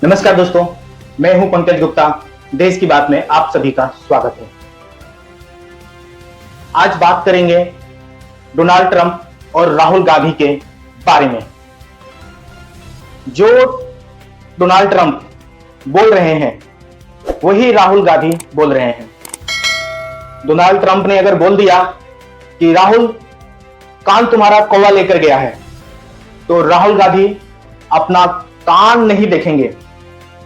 नमस्कार दोस्तों, मैं हूं पंकज गुप्ता। देश की बात में आप सभी का स्वागत है। आज बात करेंगे डोनाल्ड ट्रंप और राहुल गांधी के बारे में। जो डोनाल्ड ट्रंप बोल रहे हैं वही राहुल गांधी बोल रहे हैं। डोनाल्ड ट्रंप ने अगर बोल दिया कि राहुल कान तुम्हारा कौवा लेकर गया है, तो राहुल गांधी अपना कान नहीं देखेंगे,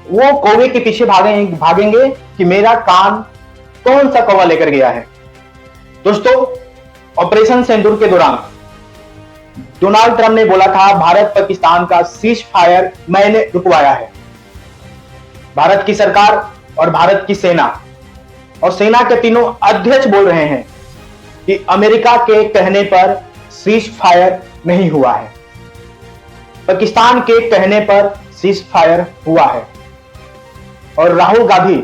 वो कौवे के पीछे भागेंगे कि मेरा कान कौन सा कौवा लेकर गया है। दोस्तों, ऑपरेशन सिंदूर के दौरान डोनाल्ड ट्रंप ने बोला था भारत पाकिस्तान का सीज फायर मैंने रुकवाया है। भारत की सरकार और भारत की सेना और सेना के तीनों अध्यक्ष बोल रहे हैं कि अमेरिका के कहने पर सीज फायर नहीं हुआ है, पाकिस्तान के कहने पर सीज फायर हुआ है। और राहुल गांधी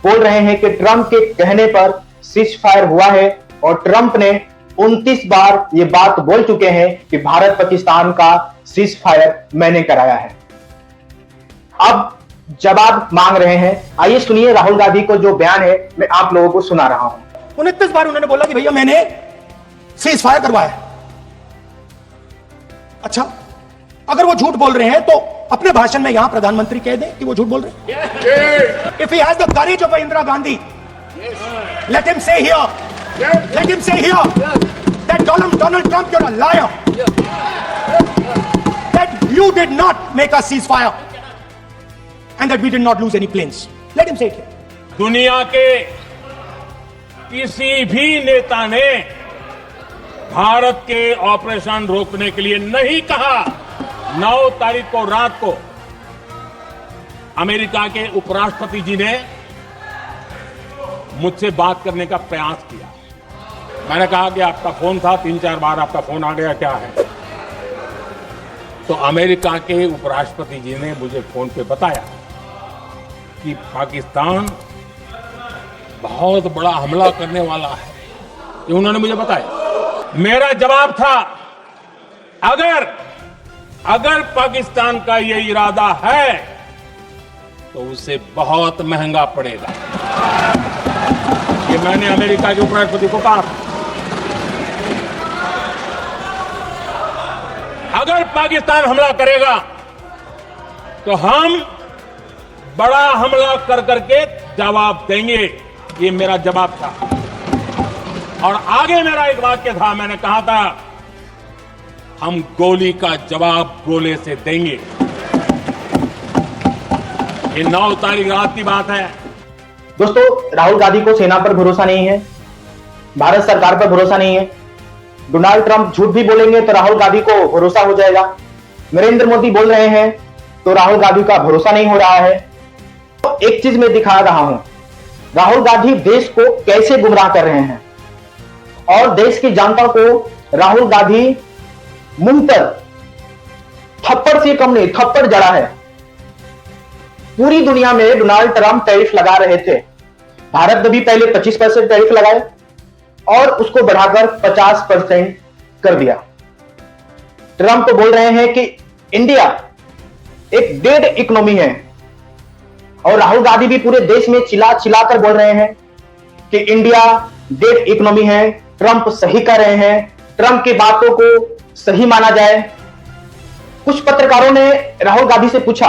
बोल रहे हैं कि ट्रंप के कहने पर सीज फायर हुआ है, और ट्रंप ने 29 बार ये बात बोल चुके हैं कि भारत पाकिस्तान का सीज फायर मैंने कराया है। अब जवाब मांग रहे हैं। आइए सुनिए राहुल गांधी को जो बयान है मैं आप लोगों को सुना रहा हूं। 29 बार उन्होंने बोला कि भैया मैंने सीज फायर करवाया। अच्छा, अगर वो झूठ बोल रहे हैं तो अपने भाषण में यहां प्रधानमंत्री कह दें कि वो झूठ बोल रहे हैं। If he has the courage of Indira Gandhi, let him से here that Donald Trump, you're a liar, that you did not make a ceasefire and that we did not lose any planes. Let him say it here. दुनिया के किसी भी नेता ने भारत के operation रोकने के लिए नहीं कहा। 9 तारीख को रात को अमेरिका के उपराष्ट्रपति जी ने मुझसे बात करने का प्रयास किया। मैंने कहा कि आपका फोन था, 3-4 बार आपका फोन आ गया, क्या है? तो अमेरिका के उपराष्ट्रपति जी ने मुझे फोन पे बताया कि पाकिस्तान बहुत बड़ा हमला करने वाला है। ये उन्होंने मुझे बताया। मेरा जवाब था, अगर पाकिस्तान का ये इरादा है तो उसे बहुत महंगा पड़ेगा। ये मैंने अमेरिका के उपराष्ट्रपति को कहा। अगर पाकिस्तान हमला करेगा तो हम बड़ा हमला कर करके जवाब देंगे। ये मेरा जवाब था। और आगे मेरा एक वाक्य था, मैंने कहा था हम गोली का जवाब गोले से देंगे। ये 9 तारीख रात की बात है। दोस्तों, राहुल गांधी को सेना पर भरोसा नहीं है, भारत सरकार पर भरोसा नहीं है। डोनाल्ड ट्रंप झूठ भी बोलेंगे तो राहुल गांधी को भरोसा हो जाएगा। नरेंद्र मोदी बोल रहे हैं तो राहुल गांधी का भरोसा नहीं हो रहा है। तो एक चीज मैं दिखा रहा हूं, राहुल गांधी देश को कैसे गुमराह कर रहे हैं, और देश की जनता को राहुल गांधी मुंह पर थप्पड़ से कम नहीं, थप्पड़ जड़ा है। पूरी दुनिया में डोनाल्ड ट्रंप टैरिफ लगा रहे थे। भारत ने भी पहले 25% टैरिफ लगाए और उसको बढ़ाकर 50% कर दिया। ट्रंप तो बोल रहे हैं कि इंडिया एक डेड इकोनॉमी है, और राहुल गांधी भी पूरे देश में चिल्लाकर बोल रहे हैं कि इंडिया डेड इकोनॉमी है। ट्रंप सही कर रहे हैं, ट्रंप की बातों को सही माना जाए। कुछ पत्रकारों ने राहुल गांधी से पूछा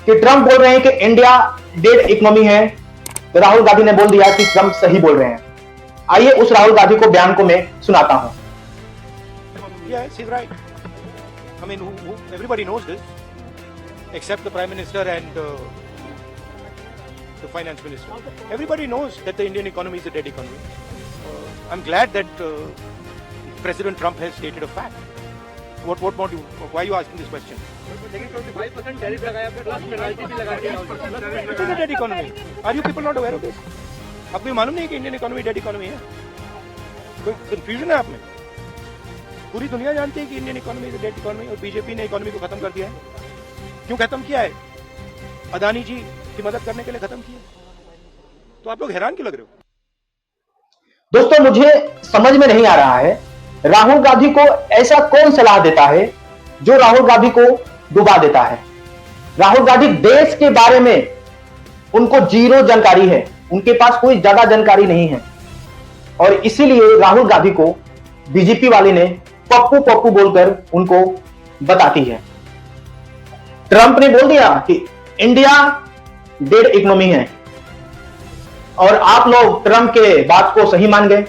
कि ट्रंप बोल रहे हैं कि इंडिया डेड इकोनॉमी है, तो राहुल गांधी ने बोल दिया कि ट्रंप सही बोल रहे हैं। आइए उस राहुल गांधी को बयान को मैं सुनाता हूं। Yes, he's right. I mean, everybody knows this, except the Prime Minister and the Finance Minister. Everybody knows that the Indian economy is a dead economy. I'm glad that President Trump has stated a fact. What more do you, why are you asking this question? लेकिन 25% tariff लगाया, plus penalty भी लगाती है। It is a dead economy. Are you people not aware of this? आपको ये मालूम नहीं है कि इंडियन इकोनॉमी डेड इकोनॉमी है? कोई कंफ्यूजन है आप में? पूरी दुनिया जानती है कि Indian economy is dead economy, और बीजेपी ने इकोनॉमी को खत्म कर दिया है। क्यों खत्म किया है? अदानी जी की मदद करने के लिए खत्म किया। तो आप लोग हैरान क्यों लग रहे हो? दोस्तों, मुझे समझ में नहीं आ रहा है राहुल गांधी को ऐसा कौन सलाह देता है जो राहुल गांधी को डुबा देता है। राहुल गांधी देश के बारे में उनको जीरो जानकारी है, उनके पास कोई ज्यादा जानकारी नहीं है, और इसीलिए राहुल गांधी को बीजेपी वाले ने पप्पू पप्पू बोलकर उनको बताती है। ट्रंप ने बोल दिया कि इंडिया डेड इकोनॉमी है, और आप लोग ट्रंप के बात को सही मान गए।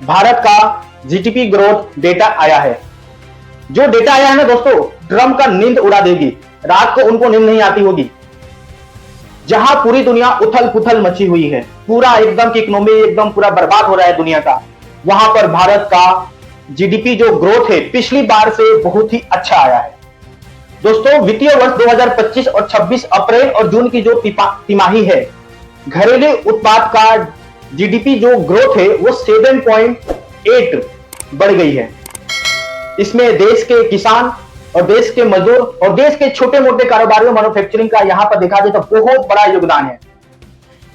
भारत का जीडीपी ग्रोथ डेटा आया है, जो डेटा आया है ना दोस्तों, ट्रंप का नींद उड़ा देगी। रात को उनको नींद नहीं आती होगी। जहां पूरी दुनिया उथल पुथल मची हुई है, पूरा एकदम की इकोनॉमी एकदम पूरा बर्बाद हो रहा है दुनिया का, वहां पर भारत का जीडीपी जो ग्रोथ है पिछली बार से बहुत ही अच्छा आया है। दोस्तों, वित्तीय वर्ष 2025 और 26 अप्रैल और जून की जो तिमाही है, घरेलू उत्पाद का जीडीपी जो ग्रोथ है वो 7.8 बढ़ गई है। इसमें देश के किसान और देश के मजदूर और देश के छोटे मोटे कारोबारियों मैन्युफैक्चरिंग का यहां पर देखा जाए तो बहुत बड़ा योगदान है।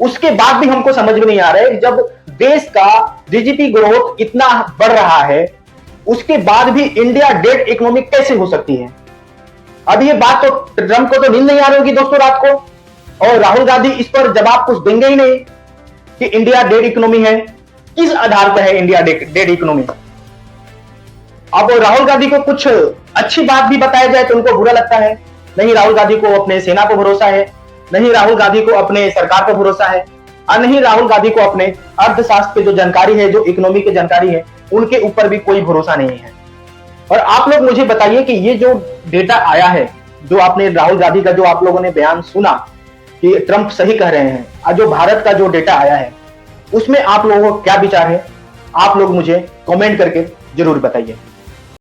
उसके बाद भी हमको समझ में नहीं आ रहा है, जब देश का जीडीपी ग्रोथ इतना बढ़ रहा है, उसके बाद भी इंडिया डेड इकोनॉमी कैसे हो सकती है। अब ये बात तो ट्रंप को तो नींद नहीं आ रही होगी दोस्तों रात को, और राहुल गांधी इस पर जवाब कुछ देंगे ही नहीं कि इंडिया डेड इकोनॉमी है। किस आधार पर है इंडिया डेड इकोनॉमी। अब राहुल गांधी को कुछ अच्छी बात भी बताया जाए तो उनको बुरा लगता है। नहीं राहुल गांधी को अपने सेना पर भरोसा है, नहीं राहुल गांधी को अपने सरकार पर भरोसा है, और नहीं राहुल गांधी को अपने अर्थशास्त्र की जो जानकारी है, जो इकोनॉमी की जानकारी है, उनके ऊपर भी कोई भरोसा नहीं है। और आप लोग मुझे बताइए कि ये जो डेटा आया है, जो आपने राहुल गांधी का जो आप लोगों ने बयान सुना कि ट्रंप सही कह रहे हैं, और जो भारत का जो डेटा आया है, उसमें आप लोगों को क्या विचार है, आप लोग मुझे कमेंट करके जरूर बताइए।